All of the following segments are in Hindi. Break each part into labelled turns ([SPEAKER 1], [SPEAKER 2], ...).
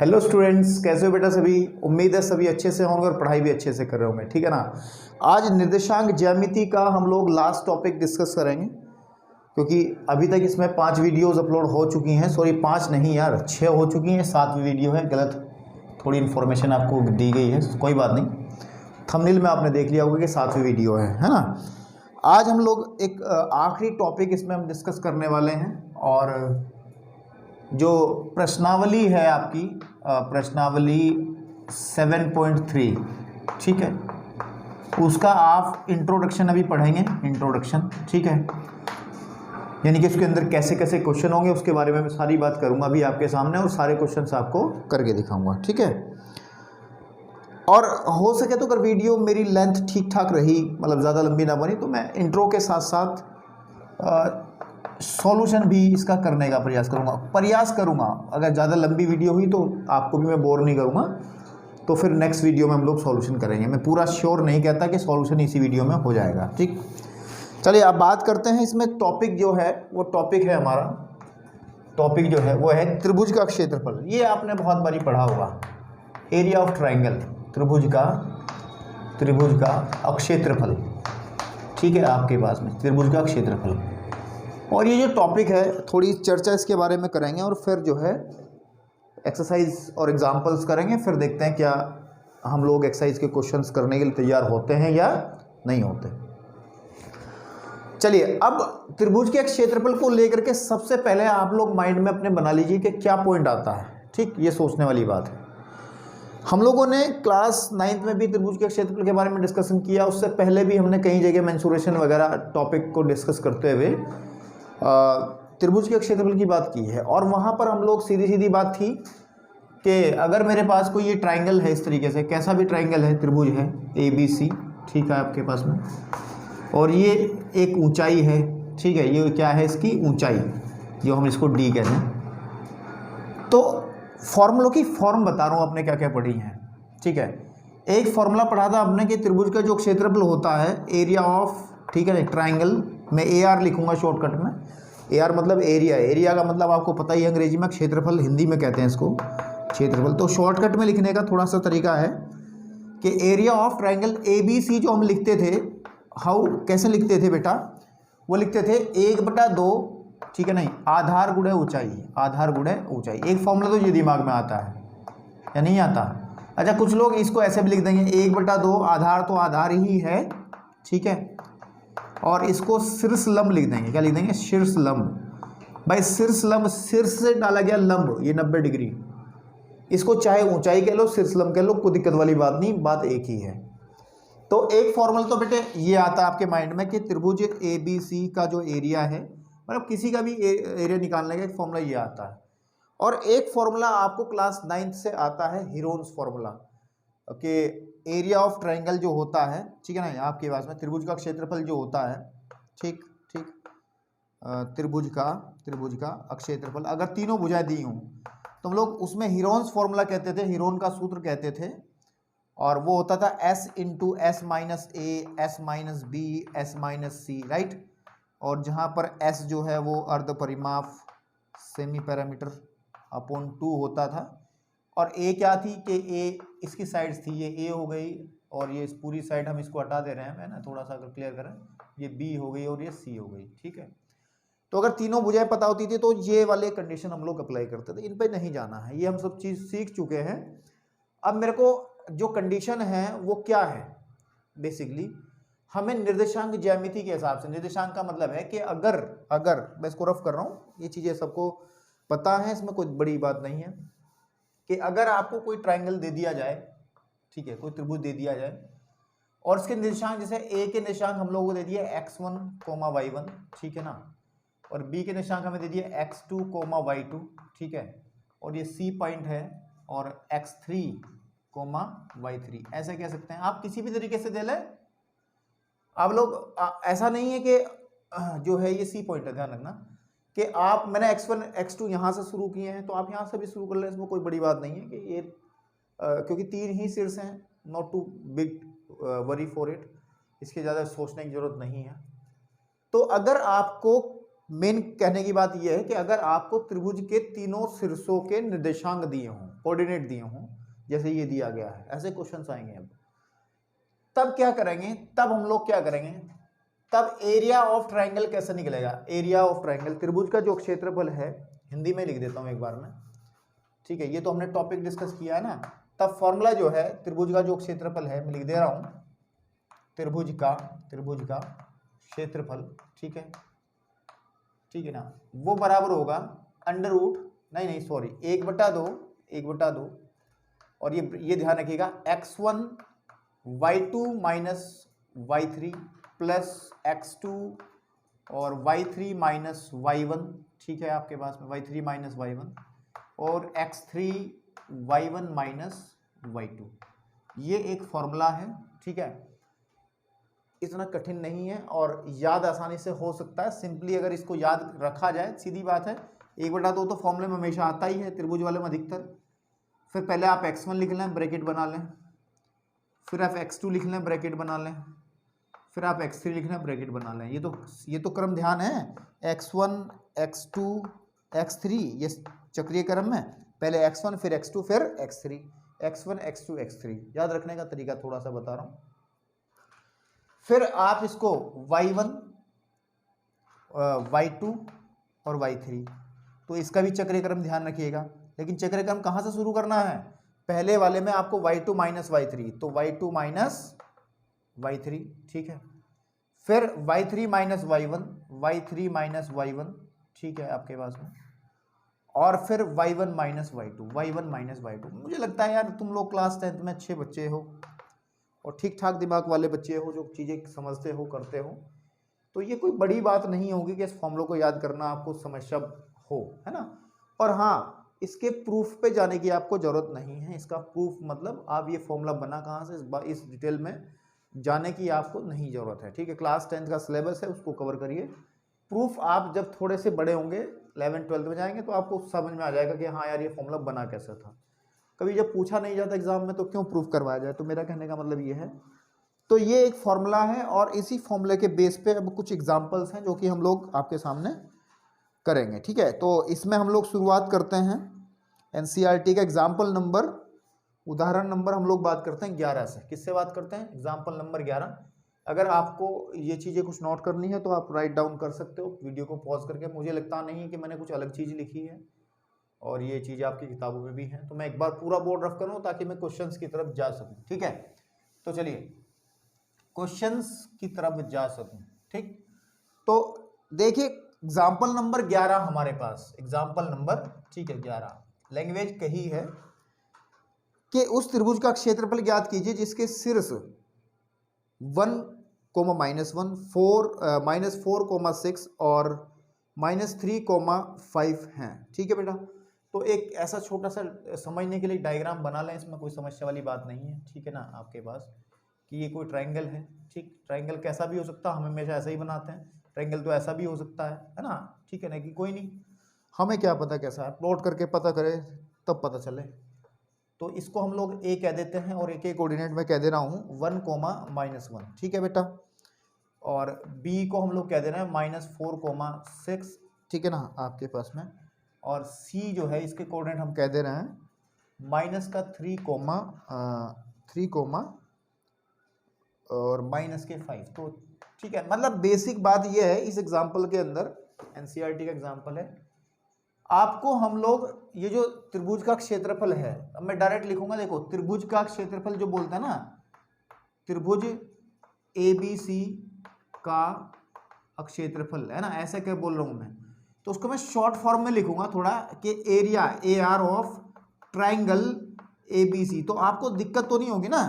[SPEAKER 1] हेलो स्टूडेंट्स, कैसे हो बेटा सभी। उम्मीद है सभी अच्छे से होंगे और पढ़ाई भी अच्छे से कर रहे होंगे, ठीक है ना। आज निर्देशांक ज्यामिति का हम लोग लास्ट टॉपिक डिस्कस करेंगे, क्योंकि अभी तक इसमें 5 वीडियोस अपलोड हो चुकी हैं। सॉरी 5 नहीं यार, 6 हो चुकी हैं, 7वीं वीडियो है। गलत थोड़ी इन्फॉर्मेशन आपको दी गई है, कोई बात नहीं। थंबनेल में आपने देख लिया होगा कि 7वीं वीडियो है ना। आज हम लोग एक आखिरी टॉपिक इसमें हम डिस्कस करने वाले हैं, और जो प्रश्नावली है आपकी प्रश्नावली 7.3, ठीक है, उसका आप इंट्रोडक्शन अभी पढ़ेंगे। इंट्रोडक्शन, ठीक है, यानी कि उसके अंदर कैसे कैसे क्वेश्चन होंगे उसके बारे में मैं सारी बात करूंगा अभी आपके सामने, और सारे क्वेश्चंस आपको करके दिखाऊंगा, ठीक है। और हो सके तो अगर वीडियो मेरी लेंथ ठीक ठाक रही, मतलब ज़्यादा लंबी ना बनी, तो मैं इंट्रो के साथ साथ सॉल्यूशन भी इसका करने का प्रयास करूंगा। अगर ज़्यादा लंबी वीडियो हुई तो आपको भी मैं बोर नहीं करूंगा, तो फिर नेक्स्ट वीडियो में हम लोग सॉल्यूशन करेंगे। मैं पूरा श्योर नहीं कहता कि सॉल्यूशन इसी वीडियो में हो जाएगा, ठीक। चलिए अब बात करते हैं। इसमें टॉपिक जो है वो टॉपिक है हमारा, टॉपिक जो है वो है त्रिभुज का क्षेत्रफल। ये आपने बहुत बारी पढ़ा होगा, एरिया ऑफ ट्राइंगल, त्रिभुज का अक्षेत्रफल, ठीक है, आपके पास में त्रिभुज का क्षेत्रफल। और ये जो टॉपिक है थोड़ी चर्चा इसके बारे में करेंगे, और फिर जो है एक्सरसाइज और एग्जांपल्स करेंगे। फिर देखते हैं क्या हम लोग एक्सरसाइज के क्वेश्चंस करने के लिए तैयार होते हैं या नहीं होते। चलिए अब त्रिभुज के क्षेत्रफल को लेकर के सबसे पहले आप लोग माइंड में अपने बना लीजिए कि क्या पॉइंट आता है, ठीक। ये सोचने वाली बात है। हम लोगों ने क्लास 9th में भी त्रिभुज के क्षेत्रफल के बारे में डिस्कशन किया, उससे पहले भी हमने कई जगह मेंसुरेशन वगैरह टॉपिक को डिस्कस करते हुए त्रिभुज के क्षेत्रफल की बात की है। और वहाँ पर हम लोग सीधी बात थी कि अगर मेरे पास कोई ये ट्राइंगल है, इस तरीके से कैसा भी ट्राइंगल है, त्रिभुज है ABC, ठीक है, आपके पास में, और ये एक ऊंचाई है, ठीक है, ये क्या है, इसकी ऊंचाई, जो हम इसको D कहते हैं। तो फॉर्मूलों की फॉर्म बता रहा हूँ आपने क्या क्या पढ़ी है, ठीक है। एक फॉर्मूला पढ़ा था आपने कि त्रिभुज का जो क्षेत्रफल होता है, एरिया ऑफ, ठीक है, ट्राइंगल में AR लिखूंगा शॉर्टकट में। AR मतलब एरिया, एरिया का मतलब आपको पता ही है अंग्रेजी में, क्षेत्रफल हिंदी में कहते हैं इसको क्षेत्रफल। तो शॉर्टकट में लिखने का थोड़ा सा तरीका है कि एरिया ऑफ ट्राइंगल ABC जो हम लिखते थे, कैसे लिखते थे बेटा, वो लिखते थे 1/2, ठीक है, नहीं, आधार गुणे ऊंचाई, आधार गुणे ऊंचाई। एक फॉर्मूला तो ये दिमाग में आता है या नहीं आता। अच्छा, कुछ लोग इसको ऐसे भी लिख देंगे 1/2, आधार तो आधार ही है, ठीक है, और इसको शीर्ष लंब लिख देंगे। क्या लिख देंगे, शीर्ष लंब। भाई शीर्ष लंब, शीर्ष से डाला गया लंब, ये 90 डिग्री। इसको चाहे ऊंचाई कह लो, शीर्ष लंब कह लो, कोई दिक्कत वाली बात नहीं, बात एक ही है। तो एक फॉर्मूला तो बेटे ये आता है आपके माइंड में कि त्रिभुज ABC का जो एरिया है, मतलब किसी का भी एरिया निकालने का एक फॉर्मूला ये आता है। और एक फॉर्मूला आपको क्लास 9th से आता है, हीरोन्स फॉर्मूला, कि एरिया ऑफ ट्राइंगल जो होता है, ठीक है ना, आपके पास में त्रिभुज का क्षेत्रफल जो होता है, ठीक, त्रिभुज का अक्षेत्रफल, अगर तीनों भुजाएं दी हों तो हम लोग उसमें हीरोन्स फॉर्मूला कहते थे, हीरोन का सूत्र कहते थे, और वो होता था S × S - A, S - B, S - C, right. और जहाँ पर S जो है वो अर्ध परिमाप, सेमी पैरामीटर अपॉन 2 होता था, और A क्या थी कि A इसकी साइड्स थी, ये A हो गई, और ये इस पूरी साइड हम इसको हटा दे रहे हैं, है ना, थोड़ा सा अगर क्लियर करें, ये B हो गई और ये C हो गई, ठीक है। तो अगर तीनों भुजाएं पता होती थी तो ये वाले कंडीशन हम लोग अप्लाई करते थे, इन पे नहीं जाना है, ये हम सब चीज़ सीख चुके हैं। अब मेरे को जो कंडीशन है वो क्या है, बेसिकली हमें निर्देशांक ज्यामिति के हिसाब से, निर्देशांक का मतलब है कि अगर मैं इसको रफ कर रहा हूँ, ये चीज़ें सबको पता है, इसमें कोई बड़ी बात नहीं है, कि अगर आपको कोई ट्राइंगल दे दिया जाए, ठीक है, कोई त्रिभुज दे दिया जाए, और इसके निर्देशांक, जैसे A के निर्देशांक हम लोगों को दे दिए x1, y1, ठीक है ना, और B के निर्देशांक हमें दे दिए x2, y2, ठीक है, और ये C पॉइंट है, और x3, y3, ऐसे कह सकते हैं आप, किसी भी तरीके से दे ले आप लोग। ऐसा नहीं है कि जो है ये C पॉइंट है, ध्यान रखना कि आप, मैंने x1 x2 यहाँ से शुरू किए हैं तो आप यहाँ से भी शुरू कर लें, इसमें कोई बड़ी बात नहीं है कि ये क्योंकि 3 ही शीर्ष हैं, not too big worry for it, इसके ज़्यादा सोचने की जरूरत नहीं है। तो अगर आपको मेन कहने की बात यह है कि अगर आपको त्रिभुज के तीनों शीर्षों के निर्देशांक दिए हों, कोऑर्डिनेट दिए हों, जैसे ये दिया गया है, ऐसे क्वेश्चंस आएंगे अब, तब क्या करेंगे, तब हम लोग क्या करेंगे, तब एरिया ऑफ ट्राइंगल कैसे निकलेगा। एरिया ऑफ ट्राइंगल, त्रिभुज का जो क्षेत्रफल है, हिंदी में लिख देता हूं एक बार में, ठीक है, ये तो हमने टॉपिक डिस्कस किया है ना। तब फॉर्मूला जो है त्रिभुज का जो क्षेत्रफल है, मैं लिख दे रहा हूं, त्रिभुज का क्षेत्रफल, ठीक है, ठीक है ना, वो बराबर होगा अंडर रूट, नहीं सॉरी, 1/2 और ये ध्यान रखिएगा, x1 y2 minus y3 plus x2 और y3 माइनस y1, ठीक है, आपके पास में y3 माइनस y1 और x3 y1 माइनस y2, ये एक फॉर्मूला है, ठीक है, इतना कठिन नहीं है और याद आसानी से हो सकता है। सिंपली अगर इसको याद रखा जाए, सीधी बात है, 1/2 तो फॉर्मूले में हमेशा आता ही है त्रिभुज वाले में अधिकतर। फिर पहले आप x1 लिख लें, ब्रैकेट बना लें, फिर आप x2 लिख लें, ब्रैकेट बना लें, फिर आप x3 लिख लें, ब्रैकेट बना लें। ये तो क्रम ध्यान है, x1 x2 x3, ये चक्रीय क्रम में, पहले x1 फिर x2 फिर x3, x1 x2 x3, याद रखने का तरीका थोड़ा सा बता रहा हूँ। फिर आप इसको y1 y2 और y3, तो इसका भी चक्रीय क्रम ध्यान रखिएगा, लेकिन चक्रीय क्रम कहाँ से शुरू करना है, पहले वाले में आपको y2 माइनस y3, तो y2 माइनस y3, ठीक है, फिर y3 minus y1, y3 minus y1, ठीक है आपके पास में, और फिर y1 माइनस y2, मुझे लगता है यार तुम लोग क्लास 10th में अच्छे बच्चे हो और ठीक ठाक दिमाग वाले बच्चे हो, जो चीज़ें समझते हो, करते हो, तो ये कोई बड़ी बात नहीं होगी कि इस फॉर्मूले को याद करना आपको समस्या हो, है ना। और हाँ, इसके प्रूफ पे जाने की आपको ज़रूरत नहीं है, इसका प्रूफ मतलब आप ये फॉर्मूला बना कहाँ से, इस डिटेल में जाने की आपको नहीं ज़रूरत है, ठीक है। क्लास 10th का सिलेबस है, उसको कवर करिए। प्रूफ आप जब थोड़े से बड़े होंगे, 11th 12th में जाएंगे, तो आपको समझ में आ जाएगा कि हाँ यार ये फॉर्मूला बना कैसे था। कभी जब पूछा नहीं जाता एग्जाम में तो क्यों प्रूफ करवाया जाए, तो मेरा कहने का मतलब ये है। तो ये एक फॉर्मूला है और इसी फॉर्मूले के बेस पे अब कुछ एग्जांपल्स हैं जो कि हम लोग आपके सामने करेंगे, ठीक है। तो इसमें हम लोग शुरुआत करते हैं एनसीईआरटी का एग्जाम्पल नंबर, उदाहरण नंबर हम लोग बात करते हैं 11 से। किससे बात करते हैं, एग्जाम्पल नंबर 11। अगर आपको ये चीज़ें कुछ नोट करनी है तो आप राइट डाउन कर सकते हो वीडियो को पॉज करके। मुझे लगता नहीं कि मैंने कुछ अलग चीज़ लिखी है और ये चीज़ आपकी किताबों में भी है, तो मैं एक बार पूरा बोर्ड रफ करूँ ताकि मैं क्वेश्चंस की तरफ जा सकूँ, ठीक है। तो चलिए क्वेश्चंस की तरफ जा सकूँ, ठीक। तो देखिए एग्जाम्पल नंबर 11 हमारे पास, एग्जाम्पल नंबर, ठीक है, 11 लैंग्वेज कही है कि उस त्रिभुज का क्षेत्रफल ज्ञात कीजिए जिसके शीर्ष 1, -1, 4, -4, 6 और -3, 5 हैं, ठीक है बेटा। तो एक ऐसा छोटा सा समझने के लिए डायग्राम बना लें, इसमें कोई समस्या वाली बात नहीं है, ठीक है ना, आपके पास कि ये कोई ट्रायंगल है, ठीक। ट्रायंगल कैसा भी हो सकता है, हम हमेशा ऐसा ही बनाते हैं। ट्रायंगल तो ऐसा भी हो सकता है ना, ठीक है ना, कि कोई नहीं, हमें क्या पता कैसा है, प्लॉट करके पता करें तब पता चले। तो इसको हम लोग ए कह देते हैं और एक एक कोऑर्डिनेट में कह दे रहा हूँ 1, -1, ठीक है बेटा। और बी को हम लोग कह दे रहे हैं -4, 6, ठीक है ना आपके पास में। और सी जो है इसके कोऑर्डिनेट हम कह दे रहे हैं -3, और -5। तो ठीक है, मतलब बेसिक बात यह है इस एग्जाम्पल के अंदर, एनसीईआरटी का एग्जाम्पल है, आपको हम लोग ये जो त्रिभुज का क्षेत्रफल है, अब मैं डायरेक्ट लिखूंगा, देखो त्रिभुज का क्षेत्रफल जो बोलता है ना, त्रिभुज ABC का क्षेत्रफल है ना, ऐसे क्या बोल रहा हूं मैं, तो उसको मैं शॉर्ट फॉर्म में लिखूंगा थोड़ा कि area AR of triangle ABC। तो आपको दिक्कत तो नहीं होगी ना,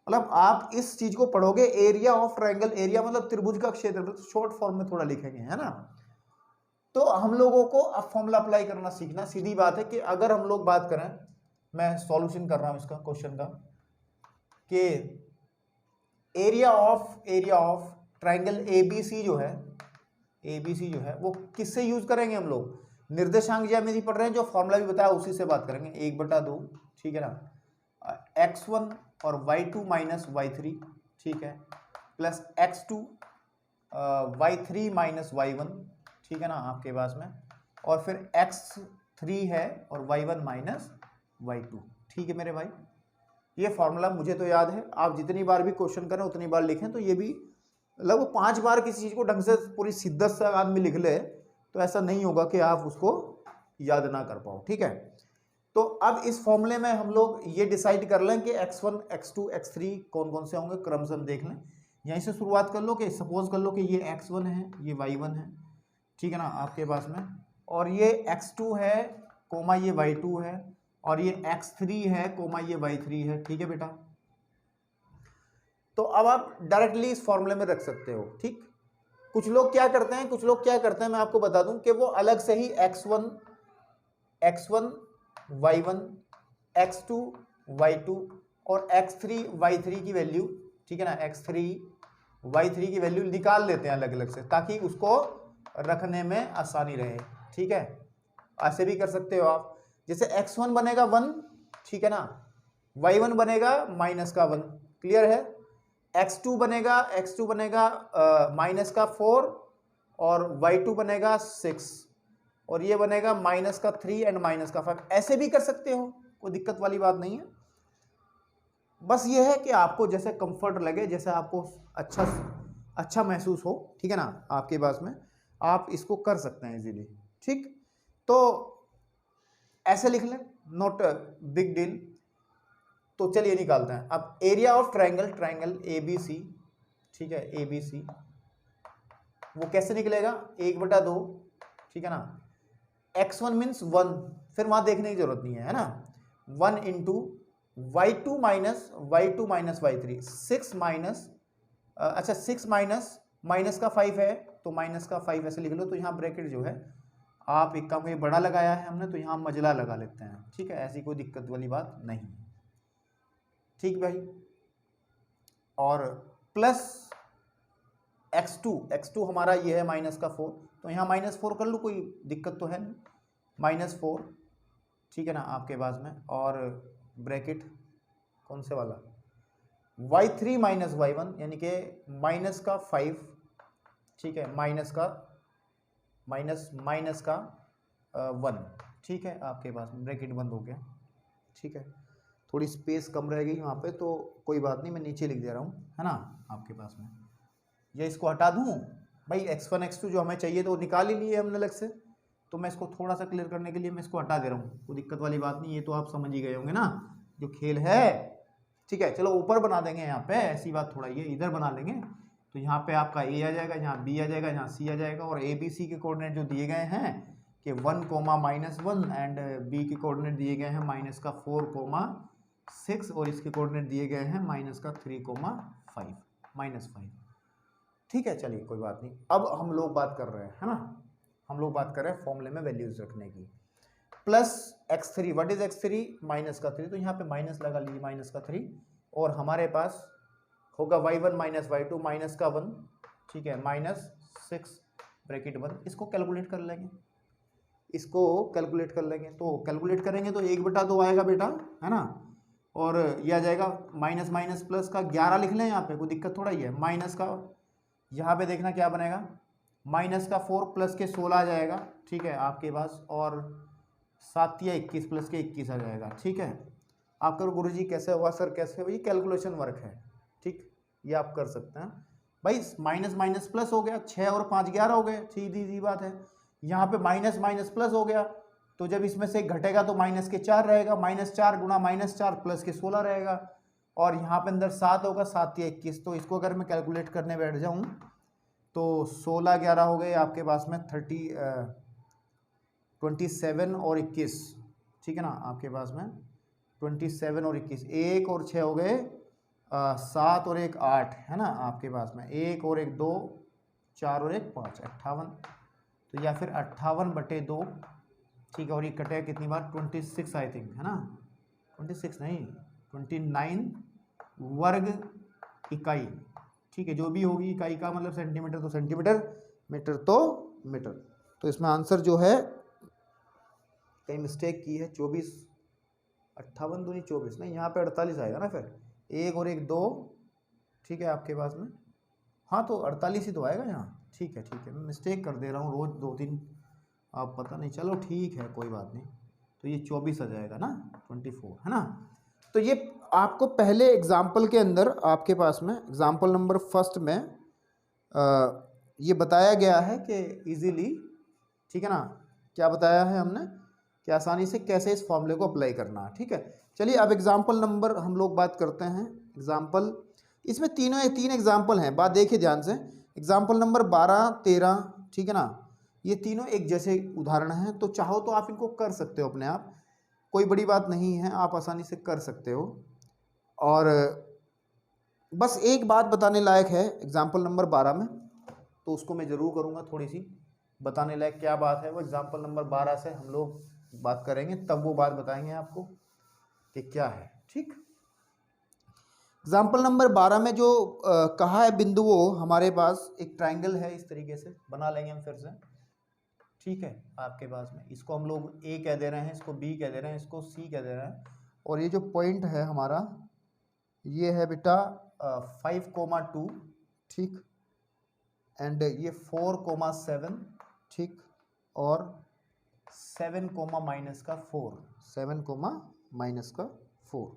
[SPEAKER 1] मतलब आप इस चीज को पढ़ोगे एरिया ऑफ ट्राइंगल, एरिया मतलब त्रिभुज का क्षेत्रफल, तो शॉर्ट फॉर्म में थोड़ा लिखेंगे, है ना। तो हम लोगों को अब फॉर्मूला अप्लाई करना सीखना, सीधी बात है कि अगर हम लोग बात करें, मैं सॉल्यूशन कर रहा हूं इसका क्वेश्चन का, कि एरिया ऑफ ट्राइंगल ABC जो है वो किससे यूज करेंगे हम लोग, निर्देशांक ज्यामिति पढ़ रहे हैं, जो फॉर्मूला भी बताया उसी से बात करेंगे, 1/2, ठीक है ना, x1 और y2 माइनस y3, ठीक है, plus x2 y3 minus y1, ठीक है ना आपके पास में, और फिर x3 है और y1 माइनस y2। ठीक है मेरे भाई, ये फॉर्मूला मुझे तो याद है, आप जितनी बार भी क्वेश्चन करें उतनी बार लिखें, तो ये भी लगभग 5 बार किसी चीज़ को ढंग से पूरी शिद्दत से आदमी लिख ले तो ऐसा नहीं होगा कि आप उसको याद ना कर पाओ। ठीक है, तो अब इस फॉर्मूले में हम लोग ये डिसाइड कर लें कि x1 x2 x3 कौन कौन से होंगे, क्रम से हम देख लें। यहीं से शुरुआत कर लो कि सपोज कर लो कि ये x1 है, ये y1 है, ठीक है ना आपके पास में, और ये x2 है कोमा ये y2 है, और ये x3 है कोमा ये y3 है। ठीक है बेटा, तो अब आप डायरेक्टली इस फॉर्मूले में रख सकते हो। ठीक, कुछ लोग क्या करते हैं मैं आपको बता दूं कि वो अलग से ही x1 y1 x2 y2 और x3 y3 की वैल्यू, ठीक है ना, x3 y3 की वैल्यू निकाल लेते हैं अलग अलग से, ताकि उसको रखने में आसानी रहे। ठीक है, ऐसे भी कर सकते हो आप, जैसे x1 बनेगा 1, ठीक है ना, y1 बनेगा -1, क्लियर है, x2 बनेगा -4 और y2 बनेगा 6 और ये बनेगा -3 एंड -5। ऐसे भी कर सकते हो, कोई दिक्कत वाली बात नहीं है। बस ये है कि आपको जैसे कंफर्ट लगे, जैसे आपको अच्छा महसूस हो, ठीक है ना आपके पास में, आप इसको कर सकते हैं इजीली। ठीक, तो ऐसे लिख लें, नॉट बिग डील। तो चलिए निकालते हैं अब एरिया ऑफ ट्राइंगल ABC, ठीक है, ABC वो कैसे निकलेगा, 1/2, ठीक है ना, x1 मीन्स 1, फिर वहां देखने की जरूरत नहीं है ना, 1 into y2 minus y3, 6 minus, अच्छा 6 माइनस का 5 है तो माइनस का 5 ऐसे लिख लो। तो यहाँ ब्रैकेट जो है आप एक काम, ये बड़ा लगाया है हमने तो यहाँ मजला लगा लेते हैं। ठीक है, ऐसी कोई दिक्कत वाली बात नहीं। ठीक भाई, और प्लस x2 हमारा ये है -4, तो यहाँ -4 कर लो, कोई दिक्कत तो है नहीं, -4, ठीक है ना आपके पास में, और ब्रैकेट कौन से वाला, y3 माइनस y1 यानी कि -5, ठीक है, माइनस का 1, ठीक है आपके पास में, ब्रैकेट बंद हो गया। ठीक है, थोड़ी स्पेस कम रह गई वहाँ पे, तो कोई बात नहीं, मैं नीचे लिख दे रहा हूँ, है ना आपके पास में। ये इसको हटा दूँ भाई, x1 x2 जो हमें चाहिए तो निकाल ही लिए हमने अलग से, तो मैं इसको थोड़ा सा क्लियर करने के लिए मैं इसको हटा दे रहा हूँ, कोई दिक्कत वाली बात नहीं, ये तो आप समझ ही गए होंगे ना जो खेल है। ठीक है, चलो ऊपर बना देंगे यहाँ पे, ऐसी बात थोड़ा, ये इधर बना लेंगे, तो यहाँ पे आपका A आ जाएगा, यहाँ B आ जाएगा, यहाँ C आ जाएगा, और ABC के कोऑर्डिनेट जो दिए गए हैं कि 1, -1 एंड B के कोऑर्डिनेट दिए गए हैं -4, 6 और इसके कोऑर्डिनेट दिए गए हैं -3, 5 -5। ठीक है, चलिए कोई बात नहीं। अब हम लोग बात कर रहे हैं, है ना, हम लोग बात कर रहे हैं फॉर्मूले में वैल्यूज रखने की। Plus x3, what is x3, -3, तो यहाँ पे माइनस लगा लीजिए, -3, और हमारे पास होगा y1 माइनस y2 -1, ठीक है, -6 ब्रैकेट बंद। इसको कैलकुलेट कर लेंगे, तो कैलकुलेट करेंगे तो 1/2 आएगा बेटा, है ना, और यह आ जाएगा माइनस प्लस का 11 लिख लें, यहाँ पे कोई दिक्कत थोड़ा ही है, माइनस का यहाँ पे देखना क्या बनेगा, -4 प्लस के 16 आ जाएगा, ठीक है आपके पास, और 7 या 21 प्लस के 21 आ जाएगा। ठीक है, आप करो गुरुजी कैसे हुआ सर, कैसे हुआ, ये कैलकुलेशन वर्क है। ठीक, ये आप कर सकते हैं भाई, माइनस प्लस हो गया, 6 और 5 11 हो गए, सीधी बात है। यहाँ पे माइनस प्लस हो गया, तो जब इसमें से घटेगा तो -4 रहेगा, -4 गुणा -4 प्लस के 16 रहेगा, और यहाँ पे अंदर 7 होगा, 7 या 21, तो इसको अगर मैं कैलकुलेट करने बैठ जाऊँ तो 16 11 हो गए आपके पास में 27 और 21, ठीक है ना आपके पास में 27 और 21, 1 और 6 हो गए 7 और 1 8, है ना आपके पास में, 1 और 1 2, 4 और 1 5, 58, तो या फिर 58/2, ठीक है, और ये कटे कितनी बार, 26 आई थिंक, है ना, 26 नहीं 29 वर्ग इकाई, ठीक है, जो भी होगी इकाई का मतलब सेंटीमीटर तो सेंटीमीटर, मीटर तो मीटर। तो इसमें आंसर जो है, कहीं मिस्टेक की है, 24, 58 दूनी 24 नहीं, यहाँ पे 48 आएगा ना, फिर 1 और 1 2, ठीक है आपके पास में, हाँ तो 48 ही तो आएगा यहाँ, ठीक है, मैं मिस्टेक कर दे रहा हूँ रोज़ 2-3, आप पता नहीं, चलो ठीक है कोई बात नहीं। तो ये 24 आ जाएगा ना, 24 है ना। तो ये आपको पहले एग्जाम्पल के अंदर आपके पास में एग्जाम्पल नंबर फर्स्ट में ये बताया गया है कि इजीली, ठीक है ना, क्या बताया है हमने कि आसानी से कैसे इस फॉर्मूले को अप्लाई करना है। ठीक है, चलिए अब एग्जाम्पल नंबर हम लोग बात करते हैं। एग्जाम्पल इसमें तीन एग्जाम्पल हैं, बात देखिए ध्यान से। एग्जाम्पल नंबर 12, 13, ठीक है ना, ये तीनों एक जैसे उदाहरण हैं, तो चाहो तो आप इनको कर सकते हो अपने आप, कोई बड़ी बात नहीं है, आप आसानी से कर सकते हो। और बस एक बात बताने लायक है एग्जाम्पल नंबर 12 में, तो उसको मैं ज़रूर करूँगा, थोड़ी सी बताने लायक क्या बात है वो एग्जाम्पल नंबर 12 से हम लोग बात करेंगे, तब वो बात बताएंगे आपको कि क्या है। ठीक, एग्जाम्पल नंबर 12 में जो कहा है बिंदुओं, हमारे पास एक ट्रायंगल है, इस तरीके से बना लेंगे हम फिर से। ठीक है, आपके पास में इसको हम लोग ए कह दे रहे हैं, इसको बी कह दे रहे हैं, इसको सी कह दे रहे हैं, और ये जो पॉइंट है हमारा ये है बेटा 5,2, ठीक, एंड ये 4,7, ठीक, और 7, -4, 7, -4।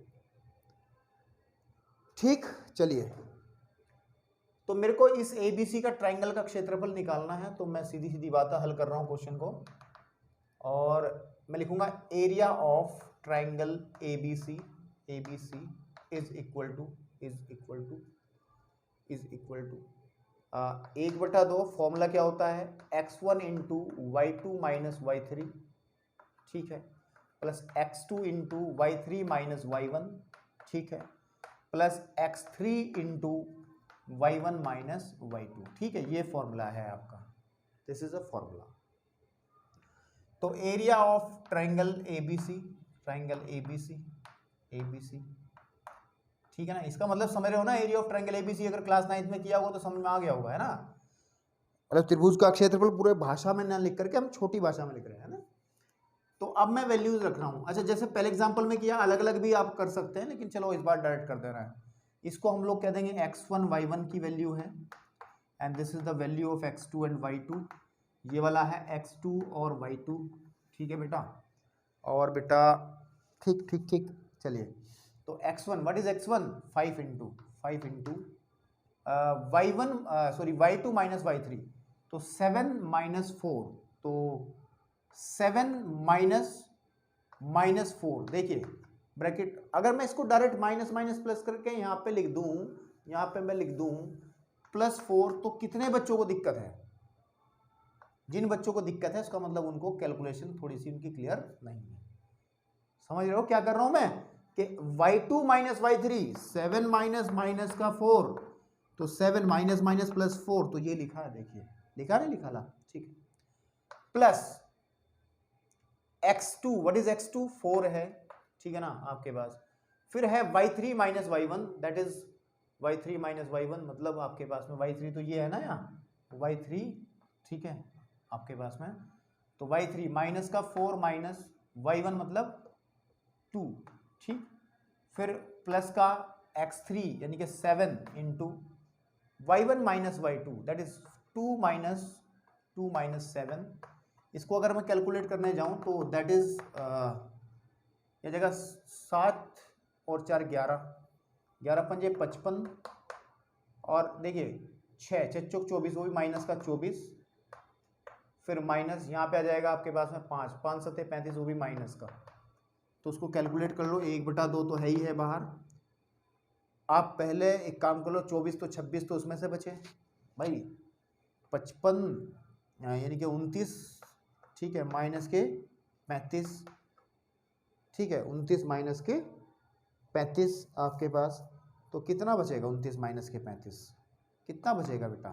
[SPEAKER 1] ठीक, चलिए, तो मेरे को इस ABC का ट्रायंगल का क्षेत्रफल निकालना है, तो मैं सीधी सीधी बात हल कर रहा हूँ क्वेश्चन को, और मैं लिखूंगा area of triangle ABC is equal to 1/2, formula क्या होता है, x1 into y2 minus y3, ठीक है, plus x2 into y3 minus y1, ठीक है, plus x3 into y1 minus y2, ठीक है, ये फॉर्मूला है आपका, दिस इज अ फॉर्मूला। तो एरिया ऑफ ट्रायंगल ABC, ठीक है ना, इसका मतलब समझ रहे हो ना, एरिया ऑफ ट्रायंगल ABC अगर क्लास 9th में किया होगा तो समझ में आ गया होगा, है ना। मतलब त्रिभुज का क्षेत्रफल पूरे भाषा में ना लिख करके हम छोटी भाषा में लिख रहे हैं ना। तो अब मैं वैल्यूज रख रहा हूं, अच्छा जैसे पहले एग्जांपल में किया, अलग अलग भी आप कर सकते हैं, लेकिन चलो इस बार डायरेक्ट कर दे रहा है। इसको हम लोग कह देंगे x1 y1 की वैल्यू है, and this is the value of x2 and y2, ये वाला है x2 और y2, ठीक है बेटा, और बेटा ठीक, चलिए, तो x1, what is x1, 5 into y1 sorry y2 minus y3, तो 7 -4, तो 7 -4, देखिए ब्रैकेट, अगर मैं इसको डायरेक्ट माइनस माइनस प्लस करके यहाँ पे लिख दूँ, यहाँ पे मैं लिख दूँ +4, तो कितने बच्चों को दिक्कत है, जिन बच्चों को दिक्कत है उसका मतलब उनको कैलकुलेशन थोड़ी सी उनकी क्लियर नहीं है। समझ रहे हो क्या कर रहा हूं मैं, कि y2 माइनस y3, 7 माइनस का 4, तो 7 माइनस प्लस 4, तो ये लिखा है, देखिए लिखा नहीं लिखा ला, ठीक है, plus x2, what is x2, 4 है, ठीक है ना आपके पास, फिर है y3 minus y1, that is y3 minus y1, मतलब आपके पास में y3 तो ये है ना यहाँ y3, ठीक है आपके पास में, तो y3 माइनस का 4 माइनस y1 मतलब 2, ठीक, फिर प्लस का x3 यानी कि 7 into y1 minus y2, that is 2 minus 7, इसको अगर मैं कैलकुलेट करने जाऊं तो दैट इज ये जगह 7 और 4 11, 11 पंजे 55, और देखिए 6 चौक 24, वो भी माइनस का 24, फिर माइनस यहाँ पे आ जाएगा आपके पास में 5 5 7 35, वो भी माइनस का, तो उसको कैलकुलेट कर लो, 1/2 तो है ही है बाहर। आप पहले एक काम कर लो, 24 तो 26 तो उसमें से बचे भाई, 55 यानी कि 29, ठीक है, माइनस के 35, ठीक है, 29 माइनस के 35 आपके पास, तो कितना बचेगा 29 माइनस के 35, कितना बचेगा बेटा,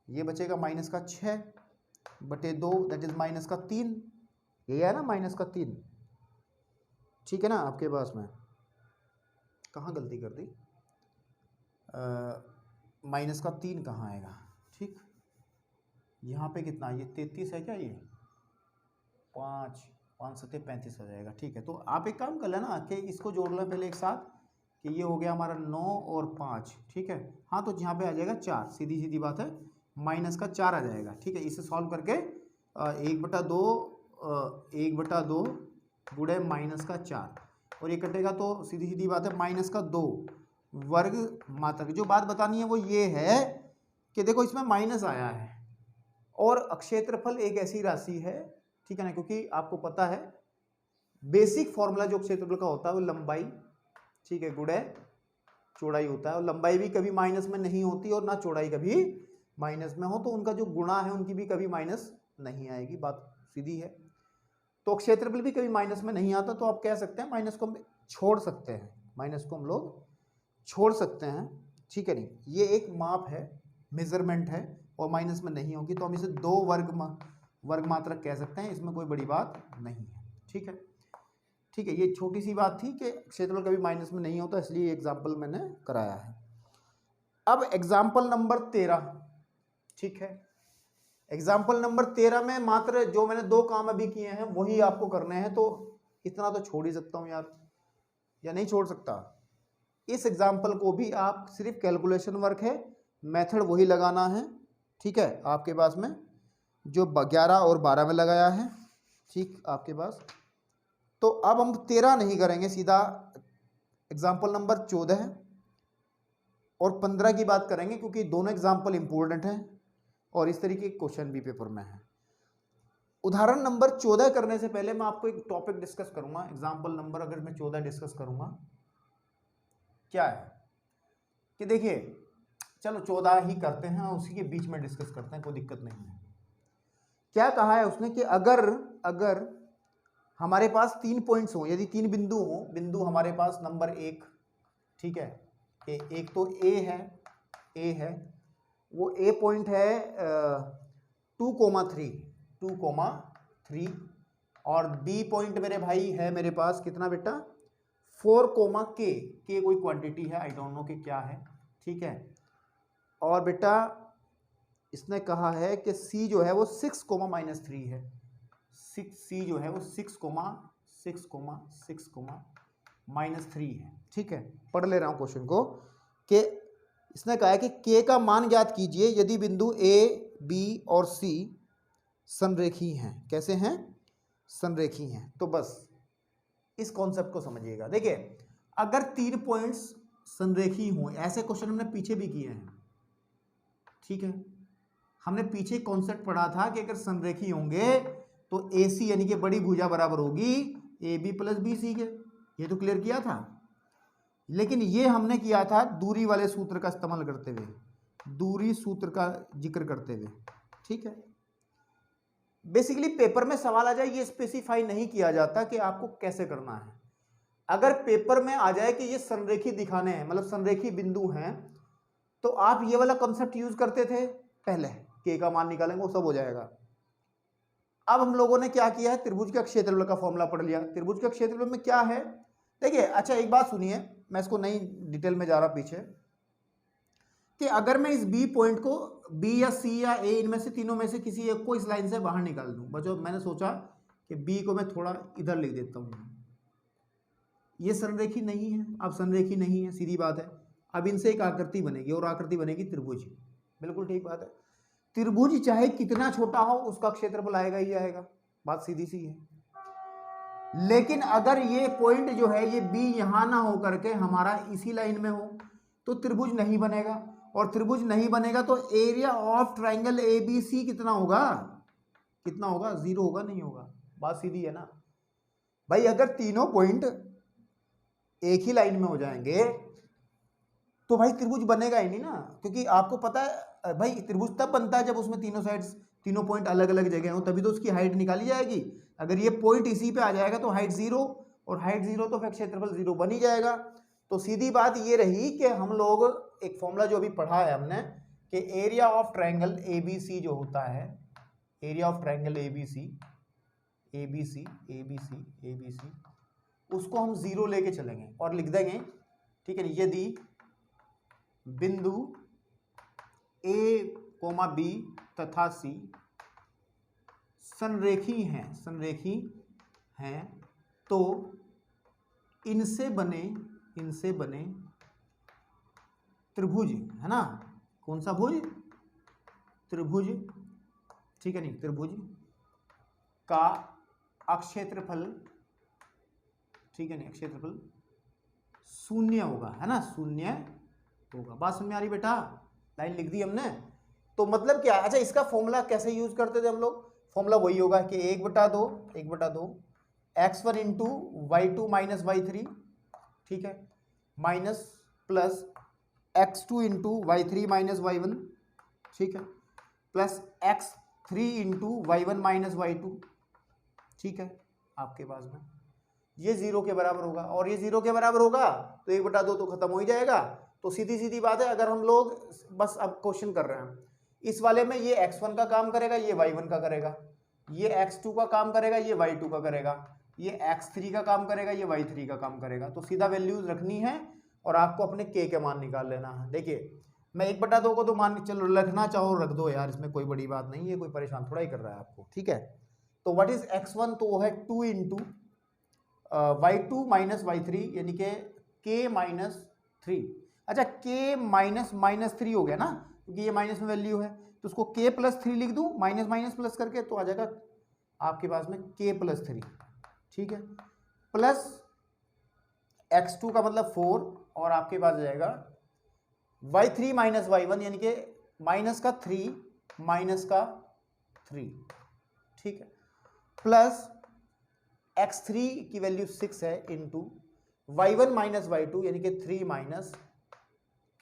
[SPEAKER 1] ये बचेगा माइनस का 6/2, दैट इज माइनस का 3, ये है ना माइनस का 3, ठीक है ना आपके पास में, कहाँ गलती कर दी, माइनस का 3 कहाँ आएगा, ठीक, यहाँ पे कितना, ये 33 है क्या, ये 5 5 7 35 आ जाएगा, ठीक है। तो आप एक काम कर लेना कि इसको जोड़ लो पहले एक साथ, कि ये हो गया हमारा 9 और 5, ठीक है, हाँ, तो यहाँ पे आ जाएगा 4, सीधी सीधी बात है, -4 आ जाएगा। ठीक है, इसे सॉल्व करके 1/2 1/2 गुणे -4 और ये कटेगा तो सीधी सीधी बात है -2 वर्ग मात्रक। जो बात बतानी है वो ये है कि देखो इसमें माइनस आया है और क्षेत्रफल एक ऐसी राशि है, ठीक है ना, क्योंकि आपको पता है बेसिक फॉर्मूला जो क्षेत्रफल का होता है वो लंबाई, ठीक है, गुणे चौड़ाई होता है और लंबाई भी कभी माइनस में नहीं होती और ना चौड़ाई कभी माइनस में हो, तो उनका जो गुणा है उनकी भी कभी माइनस नहीं आएगी, बात सीधी है। तो क्षेत्रफल भी कभी माइनस में नहीं आता, तो आप कह सकते हैं माइनस को हम छोड़ सकते हैं, माइनस को हम लोग छोड़ सकते हैं, ठीक है नहीं, ये एक माप है, मेजरमेंट है और माइनस में नहीं होगी, तो हम इसे 2 वर्ग मात्रक कह सकते हैं, इसमें कोई बड़ी बात नहीं है। ठीक है, ठीक है, ये छोटी सी बात थी कि क्षेत्रफल कभी माइनस में नहीं होता, इसलिए एग्जाम्पल मैंने कराया है। अब एग्जाम्पल नंबर 13, ठीक है, एग्जाम्पल नंबर 13 में मात्र जो मैंने 2 काम अभी किए हैं वही आपको करने हैं, तो इतना तो छोड़ ही सकता हूं यार, या नहीं छोड़ सकता। इस एग्जाम्पल को भी आप सिर्फ कैलकुलेशन वर्क है, मेथड वही लगाना है, ठीक है, आपके पास में जो 11 और 12 में लगाया है, ठीक आपके पास। तो अब हम 13 नहीं करेंगे, सीधा एग्जाम्पल नंबर 14 और 15 की बात करेंगे, क्योंकि दोनों एग्जाम्पल इंपॉर्टेंट हैं और इस तरीके के क्वेश्चन भी पेपर में है। उदाहरण नंबर 14 करने से पहले मैं आपको एक टॉपिक डिस्कस करूंगा। एग्जाम्पल नंबर अगर मैं 14 डिस्कस करूंगा, क्या है कि देखिए, चलो 14 ही करते हैं और उसी के बीच में डिस्कस करते हैं, कोई दिक्कत नहीं है। क्या कहा है उसने कि अगर हमारे पास 3 पॉइंट्स हो, यदि 3 बिंदु हो, बिंदु हमारे पास नंबर 1, ठीक है, एक तो ए है, वो ए पॉइंट है 2,3 और बी पॉइंट मेरे भाई है मेरे पास कितना बेटा 4, के कोई क्वांटिटी है, आई डोंट नो कि क्या है, ठीक है। और बेटा इसने कहा है कि सी जो है वो 6,-3 है, 6C जो है वो 6,6,6,-3 है, ठीक है। पढ़ ले रहा हूँ क्वेश्चन को कि इसने कहा है कि K का मान ज्ञात कीजिए यदि बिंदु A, B और C संरेखी हैं। कैसे हैं? संरेखी हैं। तो बस इस कॉन्सेप्ट को समझिएगा। देखिए, अगर 3 पॉइंट्स संरेखी हों, ऐसे क्वेश्चन हमने पीछे भी किए हैं, ठीक है। हमने पीछे कॉन्सेप्ट पढ़ा था कि अगर संरेखी होंगे तो AC यानी कि बड़ी भुजा बराबर होगी AB + BC के, ये तो क्लियर किया था। लेकिन ये हमने किया था दूरी वाले सूत्र का इस्तेमाल करते हुए, दूरी सूत्र का जिक्र करते हुए, ठीक है। बेसिकली पेपर में सवाल आ जाए ये स्पेसिफाई नहीं किया जाता कि आपको कैसे करना है। अगर पेपर में आ जाए कि ये संरेखी दिखाने हैं, मतलब संरेखी बिंदु हैं, तो आप ये वाला कंसेप्ट यूज करते थे पहले, के का मान निकालेंगे वो सब हो जाएगा। अब हम लोगों ने क्या किया है, त्रिभुज का क्षेत्रफल का फॉर्मूला पढ़ लिया। त्रिभुज का क्षेत्रफल में क्या है, देखिए, अच्छा एक बात सुनिए, मैं इसको नहीं डिटेल में जा रहा पीछे, कि अगर मैं इस बी पॉइंट को बी या सी या ए, इनमें से तीनों में से किसी एक को इस लाइन से बाहर निकाल दूं, बच्चों मैंने सोचा कि बी को मैं थोड़ा इधर लिख देता हूं, ये संरेखी नहीं है। अब संरेखी नहीं है, सीधी बात है। अब इनसे एक आकृति बनेगी और आकृति बनेगी त्रिभुज, बिल्कुल ठीक बात है। त्रिभुज चाहे कितना छोटा हो उसका क्षेत्रफल आएगा ही आएगा, बात सीधी सी है। लेकिन अगर ये पॉइंट जो है ये बी यहां ना हो करके हमारा इसी लाइन में हो तो त्रिभुज नहीं बनेगा, और त्रिभुज नहीं बनेगा तो एरिया ऑफ ट्राइंगल ABC कितना होगा, कितना होगा, 0 होगा, नहीं होगा, बात सीधी है ना भाई। अगर तीनों पॉइंट एक ही लाइन में हो जाएंगे तो भाई त्रिभुज बनेगा ही नहीं ना, क्योंकि आपको पता है भाई त्रिभुज तब बनता है जब उसमें तीनों साइड्स, तीनों पॉइंट अलग अलग जगह हो, तभी तो उसकी हाइट निकाली जाएगी। अगर ये पॉइंट इसी पे आ जाएगा तो हाइट 0, और हाइट 0 तो फिर क्षेत्रफल 0 बन ही जाएगा। तो सीधी बात ये रही कि हम लोग एक फॉर्मूला जो अभी पढ़ा है हमने कि एरिया ऑफ ट्राइंगल ABC जो होता है, एरिया ऑफ ट्राइंगल ABC उसको हम 0 लेके चलेंगे और लिख देंगे, ठीक है। यदि बिंदु A, B तथा C संरेखी हैं तो इनसे बने त्रिभुज, है ना, कौन सा भुज, त्रिभुज, ठीक है नहीं, त्रिभुज का अक्षेत्रफल, ठीक है नहीं, अक्षेत्रफल शून्य होगा, है ना, शून्य होगा। बात समझ में आ रही बेटा? लाइन लिख दी हमने। तो मतलब क्या, अच्छा इसका फॉर्मूला कैसे यूज करते थे हम लोग? फॉर्मूला वही होगा कि 1/2 x1 into y2 minus y3, ठीक है, minus plus x2 into y3 minus y1, ठीक है, plus x3 into y1 minus y2, ठीक है, आपके पास में ये 0 के बराबर होगा। और ये 0 के बराबर होगा तो 1/2 तो खत्म हो ही जाएगा। तो सीधी सीधी बात है, अगर हम लोग बस अब क्वेश्चन कर रहे हैं, इस वाले में ये x1 का काम करेगा, ये y1 का करेगा, ये x2 का काम करेगा, ये y2 का करेगा, ये x3 का काम करेगा, ये y3 का काम करेगा। तो सीधा वैल्यूज रखनी है और आपको अपने k के मान निकाल लेना है। देखिए मैं 1/2 को तो मान के चलो, रखना चाहो रख दो यार, इसमें कोई बड़ी बात नहीं है, कोई परेशान थोड़ा ही कर रहा है आपको, ठीक है। तो व्हाट इज x1, तो वो है 2 इंटू y2 माइनस y3 यानी कि k माइनस 3। अच्छा k माइनस 3 हो गया ना, क्योंकि ये माइनस में वैल्यू है, तो उसको k प्लस 3 लिख दूं, माइनस माइनस प्लस करके, तो आ जाएगा आपके पास में k प्लस 3, ठीक है, प्लस x2 का मतलब 4, और आपके पास जाएगा y3 माइनस y1 यानी कि माइनस का 3 माइनस का 3, ठीक है, प्लस x3 की वैल्यू 6 है इंटू y1 माइनस y2 यानी कि 3 माइनस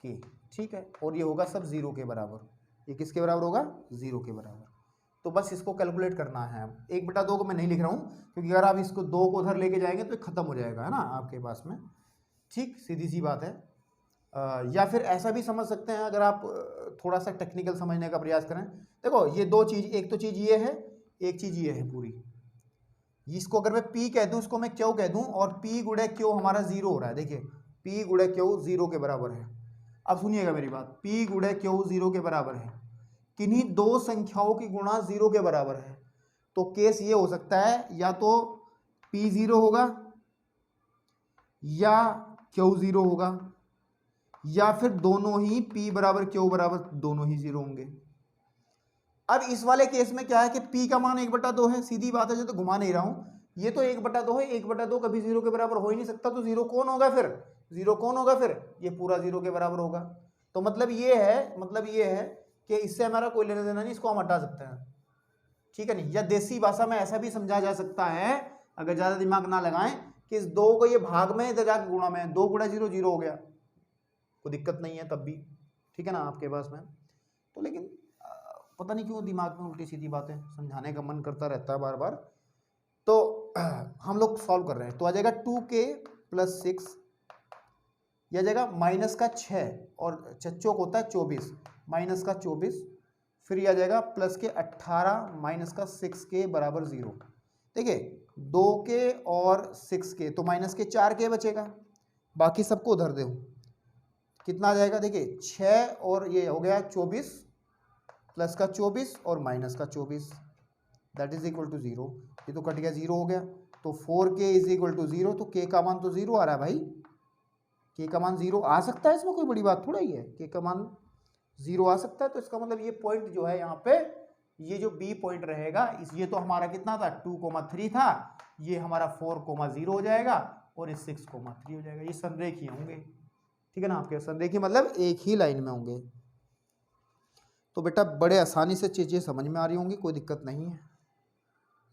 [SPEAKER 1] k, ठीक है, और ये होगा सब 0 के बराबर। ये किसके बराबर होगा? 0 के बराबर। तो बस इसको कैलकुलेट करना है। 1/2 को मैं नहीं लिख रहा हूँ, क्योंकि अगर आप इसको 2 को उधर लेके जाएंगे तो खत्म हो जाएगा, है ना, आपके पास में, ठीक, सीधी सी बात है। या फिर ऐसा भी समझ सकते हैं, अगर आप थोड़ा सा टेक्निकल समझने का प्रयास करें। देखो ये दो चीज़, एक तो चीज़ ये है, एक चीज़ ये है पूरी, इसको अगर मैं P कह दूं, इसको मैं Q कह दूं, और P गुणे Q हमारा 0 हो रहा है। देखिए P गुणे Q 0 के बराबर है। अब सुनिएगा मेरी बात, P गुणे Q 0 के बराबर है, किन्हीं दो संख्याओं की गुणा 0 के बराबर है। तो केस ये हो सकता है, या तो P 0 होगा, या Q 0 होगा, या फिर दोनों ही P बराबर Q बराबर दोनों ही 0 होंगे। अब इस वाले केस में क्या है कि P का मान 1/2 है, सीधी बात है, जो तो घुमा नहीं रहा हूं, ये तो 1/2 है, 1/2 कभी 0 के बराबर हो ही नहीं सकता, तो 0 कौन होगा फिर? 0 कौन होगा फिर? ये पूरा 0 के बराबर होगा। तो मतलब ये है कि इससे हमारा कोई लेना देना नहीं, इसको हम हटा सकते हैं, ठीक है नहीं। या देसी भाषा में ऐसा भी समझा जा सकता है, अगर ज्यादा दिमाग ना लगाएं, कि इस 2 को ये भाग में, इधर जाके गुणा में, 2 गुणा 0 0 हो गया, कोई दिक्कत नहीं है तब भी, ठीक है ना, आपके पास में। तो लेकिन पता नहीं क्यों दिमाग में उल्टी सीधी बातें समझाने का मन करता रहता है बार बार। तो हम लोग सॉल्व कर रहे हैं, तो आ जाएगा 2k प्लस 6, यह आ जाएगा माइनस का 6, और चौक होता है 24, माइनस का 24, फिर यह आ जाएगा प्लस के 18 माइनस का 6k बराबर 0। देखिए 2k और 6k, तो माइनस के 4k बचेगा, बाकी सबको उधर दो, कितना आ जाएगा? देखिए 6 और ये हो गया 24, प्लस का 24 और माइनस का 24, दैट इज इक्वल टू 0। ये तो कट गया, 0 हो गया, तो 4k इज इक्वल टू 0। तो k का मान तो 0 आ रहा है भाई, k का मान 0 आ सकता है, इसमें कोई बड़ी बात थोड़ा ही है, k का मान 0 आ सकता है। तो इसका मतलब ये पॉइंट जो है यहाँ पे, ये जो B पॉइंट रहेगा, ये तो हमारा कितना था, 2,3 था, ये हमारा 4,0 हो जाएगा, और ये 6,3 हो जाएगा। ये संरेखीय होंगे, ठीक है ना, आपके संरेखीय मतलब एक ही लाइन में होंगे। तो बेटा बड़े आसानी से चीज़ें समझ में आ रही होंगी, कोई दिक्कत नहीं है।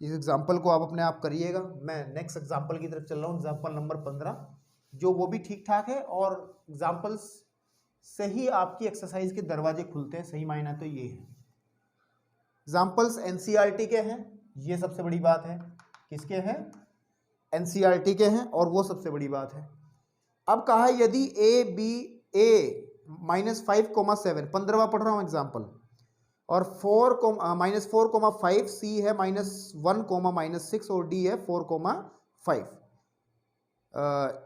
[SPEAKER 1] इस एग्जाम्पल को आप अपने आप करिएगा। मैं नेक्स्ट एग्जाम्पल की तरफ चल रहा हूँ, एग्जाम्पल नंबर 15, जो वो भी ठीक ठाक है, और एग्जाम्पल्स से ही आपकी एक्सरसाइज के दरवाजे खुलते हैं, सही मायना तो ये है। एग्जाम्पल्स NCERT के हैं, ये सबसे बड़ी बात है। किसके हैं? NCERT के हैं, और वो सबसे बड़ी बात है। अब कहा है यदि A -5,7, 15वां पढ़ रहा हूँ एग्जाम्पल, और 4,-4,5, C है -1,-6, और D है 4,5।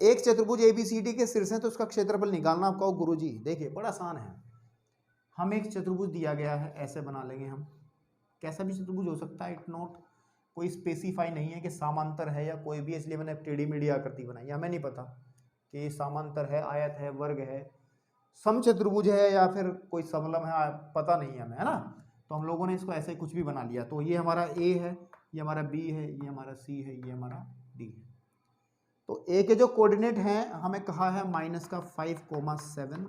[SPEAKER 1] एक चतुर्भुज ABCD के शीर्ष हैं, तो उसका क्षेत्रफल निकालना। आपका गुरुजी देखिए बड़ा आसान है, हम एक चतुर्भुज दिया गया है, ऐसे बना लेंगे हम, कैसा भी चतुर्भुज हो सकता है, इट नॉट कोई स्पेसिफाई नहीं है कि समांतर है या कोई भी, इसलिए मैंने टेढ़ी मेढ़ी आकृति बनाई। हमें नहीं पता कि समांतर है, आयत है, वर्ग है, समचतुर्भुज है, या फिर कोई समलम है, पता नहीं है हमें, है ना। तो हम लोगों ने इसको ऐसे ही कुछ भी बना लिया। तो ये हमारा ए है, ये हमारा बी है, ये हमारा सी है, ये हमारा डी है। तो ए के जो कोऑर्डिनेट हैं हमें कहा है -5,7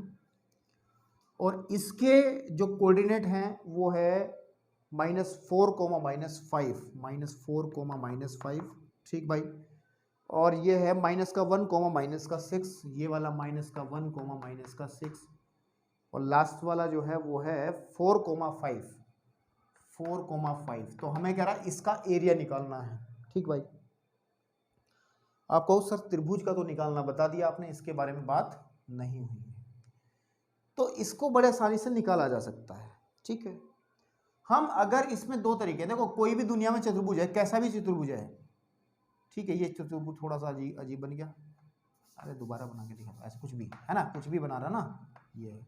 [SPEAKER 1] और इसके जो कोऑर्डिनेट हैं वो है -4,-5, -4,-5, ठीक भाई। और ये है -1,-6, ये वाला -1,-6 और लास्ट वाला जो है वो है 4,5, 4,5। तो हमें कह रहा है इसका एरिया निकालना है, ठीक भाई। आपको सर त्रिभुज का तो निकालना बता दिया आपने, इसके बारे में बात नहीं हुई है। तो इसको बड़े आसानी से निकाला जा सकता है, ठीक है। हम अगर इसमें दो तरीके, देखो कोई भी दुनिया में चतुर्भुज है, कैसा भी चतुर्भुज है, ठीक है। ये चतुर्भुज थोड़ा सा अजीब बन गया, अरे दोबारा बना के दिखा, ऐसे कुछ भी है ना, कुछ भी बना रहा ना ये,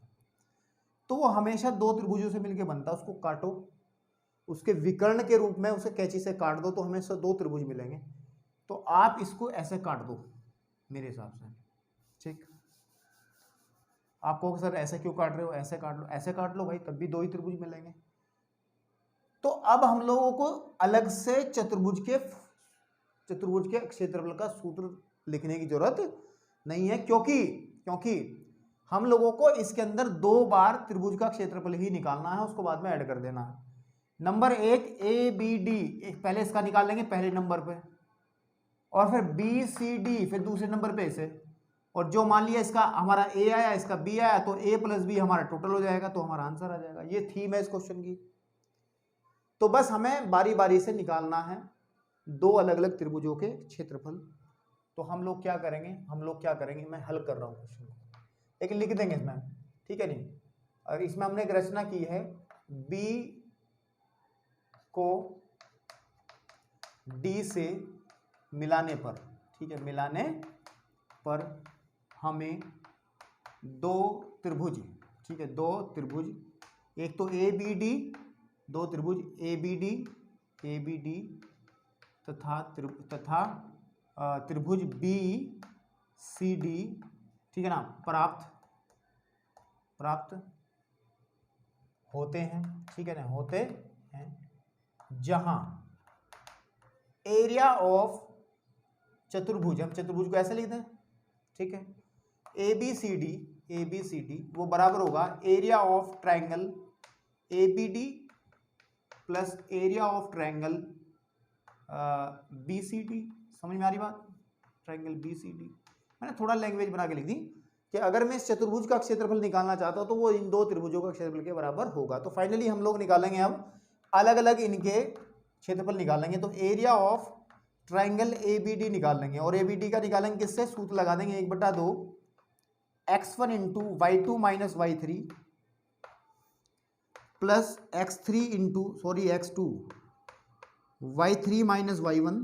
[SPEAKER 1] तो वो हमेशा दो त्रिभुजों से मिलके बनता है। उसको काटो, उसके विकर्ण के रूप में उसे कैंची से काट दो तो हमेशा दो त्रिभुज मिलेंगे। तो आप इसको ऐसे काट दो मेरे हिसाब से, ठीक। आपको सर ऐसे क्यों काट रहे हो, ऐसे काट लो, ऐसे काट लो भाई, तब भी दो ही त्रिभुज मिलेंगे। तो अब हम लोगों को अलग से चतुर्भुज के क्षेत्रफल का सूत्र लिखने की जरूरत नहीं है, क्योंकि हम लोगों को इसके अंदर दो बार त्रिभुज का क्षेत्रफल ही निकालना है, उसको बाद में ऐड कर देना है। नंबर 1 ए बी डी, पहले इसका निकाल लेंगे पहले नंबर पे, और फिर बी सी डी फिर दूसरे नंबर पे इसे, और जो मान लिया इसका हमारा ए आया, इसका बी आया, तो ए प्लस बी हमारा टोटल हो जाएगा, तो हमारा आंसर आ जाएगा। ये थीम है इस क्वेश्चन की। तो बस हमें बारी बारी से निकालना है दो अलग अलग त्रिभुजों के क्षेत्रफल। तो हम लोग क्या करेंगे, मैं हल कर रहा हूँ क्वेश्चन को, लेकिन लिख देंगे इसमें, ठीक है नहीं। और इसमें हमने एक रचना की है, बी को डी से मिलाने पर, ठीक है, मिलाने पर हमें दो त्रिभुज, ठीक है, दो त्रिभुज, एक तो ए बी डी, दो त्रिभुज ए बी डी तथा त्रिभुज बी सी डी, ठीक है ना, प्राप्त होते हैं, ठीक है ना, होते हैं, जहां एरिया ऑफ चतुर्भुज, हम चतुर्भुज को ऐसे लिखते हैं, ठीक है, ए बी सी डी वो बराबर होगा area of triangle A B D plus area of triangle B C D. समझ में आ रही बात, ट्रायंगल बी सी डी। मैंने थोड़ा लैंग्वेज बना के लिख दी कि अगर मैं इस चतुर्भुज का क्षेत्रफल निकालना चाहता हूं तो वो इन दो त्रिभुजों का क्षेत्रफल के बराबर होगा। तो फाइनली हम लोग निकालेंगे, अब अलग अलग इनके क्षेत्रफल निकालेंगे। तो area of triangle A B D निकाल लेंगे, और ए बी डी का निकालेंगे किससे, सूत्र लगा देंगे 1/2 x1 into y2 minus y3 plus x2 y3 minus y1,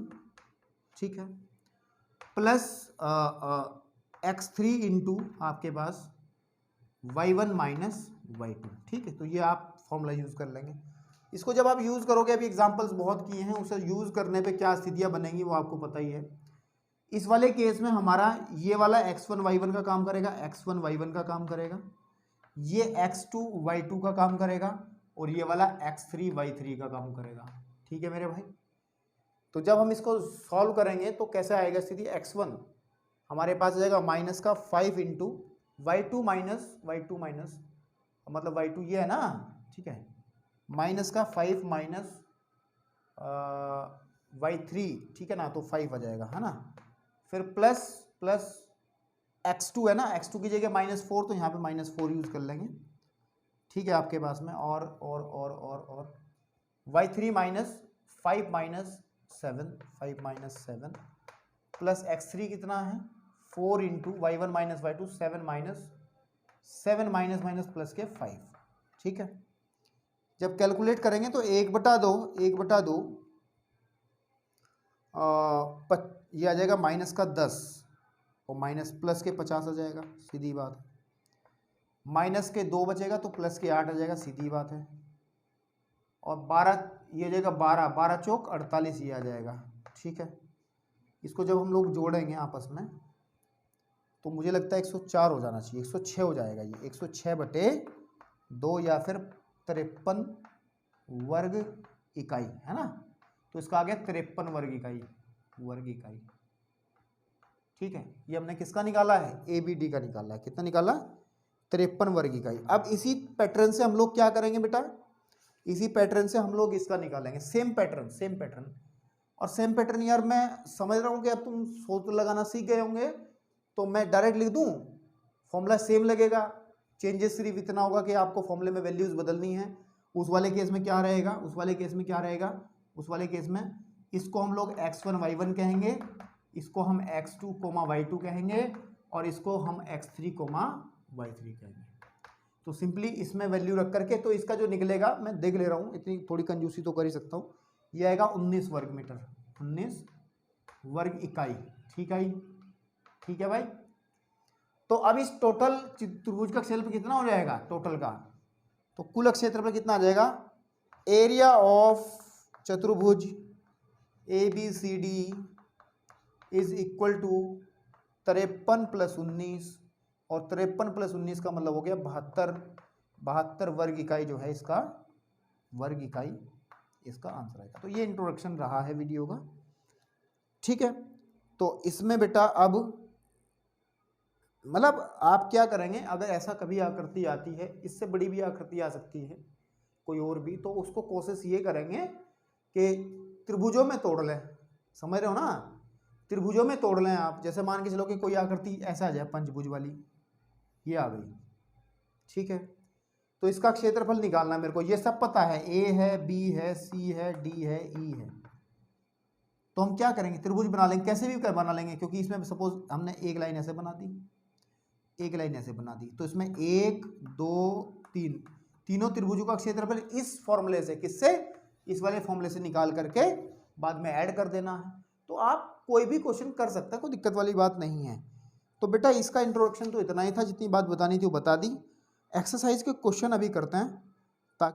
[SPEAKER 1] ठीक है, प्लस x3 इंटू आपके पास y1 माइनस y2, ठीक है। तो ये आप फॉर्मूला यूज़ कर लेंगे। इसको जब आप यूज़ करोगे, अभी एग्जांपल्स बहुत किए हैं, उसे यूज़ करने पे क्या स्थितियां बनेंगी वो आपको पता ही है। इस वाले केस में हमारा ये वाला x1 y1 का काम करेगा, x1 y1 का काम करेगा, ये x2 y2 का काम करेगा, और ये वाला x3 y3 का काम करेगा, ठीक है मेरे भाई। तो जब हम इसको सॉल्व करेंगे तो कैसे आएगा स्थिति, x1 हमारे पास आ जाएगा माइनस का 5 इंटू y2 माइनस मतलब y2 ये है ना, ठीक है, माइनस का 5 माइनस y3, ठीक है ना, तो 5 आ जाएगा, है ना। फिर प्लस x2 है ना, x2 की जगह -4, तो यहाँ पे -4 यूज़ कर लेंगे, ठीक है आपके पास में, और y3 minus 5 minus 7 plus x3 कितना है 4 into y1 minus y2 7 minus plus के 5, ठीक है। जब कैलकुलेट करेंगे तो 1/2 ये आ जाएगा माइनस का 10 और माइनस प्लस के 50 आ जाएगा, सीधी बात है। माइनस के 2 बचेगा तो प्लस के 8 आ जाएगा, सीधी बात है। और 12 ये आ जाएगा 12 चौक 48 ये आ जाएगा, ठीक है। इसको जब हम लोग जोड़ेंगे आपस में तो मुझे लगता है 104 हो जाना चाहिए, 106 हो जाएगा ये, 106/2 या फिर 53 वर्ग इकाई, है ना। तो इसका आ गया 53 वर्ग इकाई, वर्ग इकाई। ठीक है, ये हमने किसका निकाला है, ABD का निकाला है। कितना निकाला, 53 वर्ग इकाई। अब इसी पैटर्न से हम लोग क्या करेंगे बेटा, इसी पैटर्न से हम लोग इसका निकालेंगे, सेम पैटर्न, सेम पैटर्न। और सेम पैटर्न यार मैं समझ रहा हूँ कि अब तुम सोच लगाना सीख गए होंगे, तो मैं डायरेक्ट लिख दूँ, फॉर्मूला सेम लगेगा, चेंजेस सिर्फ इतना होगा कि आपको फॉर्मूले में वैल्यूज बदलनी है। उस वाले केस में क्या रहेगा, उस वाले केस में क्या रहेगा, उस वाले केस में इसको हम लोग x1 y1 कहेंगे, इसको हम x2 y2 कहेंगे, और इसको हम x3 y3 कहेंगे। तो सिंपली इसमें वैल्यू रख करके तो इसका जो निकलेगा, मैं देख ले रहा हूँ, इतनी थोड़ी कंजूसी तो कर ही सकता हूँ, ये आएगा 19 वर्ग मीटर, 19 वर्ग इकाई। ठीक है, ठीक है भाई। तो अब इस टोटल त्रिभुज का क्षेत्रफल कितना हो जाएगा टोटल का, तो कुल क्षेत्रफल कितना आ जाएगा, एरिया ऑफ चतुर्भुज ABCD इज इक्वल टू 53 + 19, और 53 + 19 का मतलब हो गया 72 वर्ग इकाई जो है इसका वर्ग इकाई, इसका आंसर आएगा। तो ये इंट्रोडक्शन रहा है वीडियो का। ठीक है, तो इसमें बेटा अब मतलब आप क्या करेंगे, अगर ऐसा कभी आकृति आती है, इससे बड़ी भी आकृति आ सकती है कोई और भी, तो उसको कोशिश ये करेंगे कि त्रिभुजों में तोड़ लें। समझ रहे हो ना, त्रिभुजों में तोड़ लें आप। जैसे मान के चलो कि कोई आकृति ऐसा आ जाए पंचभुज वाली, ये आ गई। ठीक है, तो इसका क्षेत्रफल निकालना मेरे को, ये सब पता है, A है, B है, C है, D है, E है। तो हम क्या करेंगे, त्रिभुज बना लेंगे, कैसे भी बना लेंगे, क्योंकि इसमें सपोज हमने एक लाइन ऐसे बना दी, एक लाइन ऐसे बना दी, तो इसमें 1 2 3 तीनों त्रिभुजों का क्षेत्रफल इस फॉर्मूले से, किससे, इस वाले फॉर्मूले से निकाल करके बाद में ऐड कर देना है। तो आप कोई भी क्वेश्चन कर सकते हैं, कोई दिक्कत वाली बात नहीं है। तो बेटा इसका इंट्रोडक्शन तो इतना ही था, जितनी बात बतानी थी वो बता दी। एक्सरसाइज के क्वेश्चन अभी करते हैं।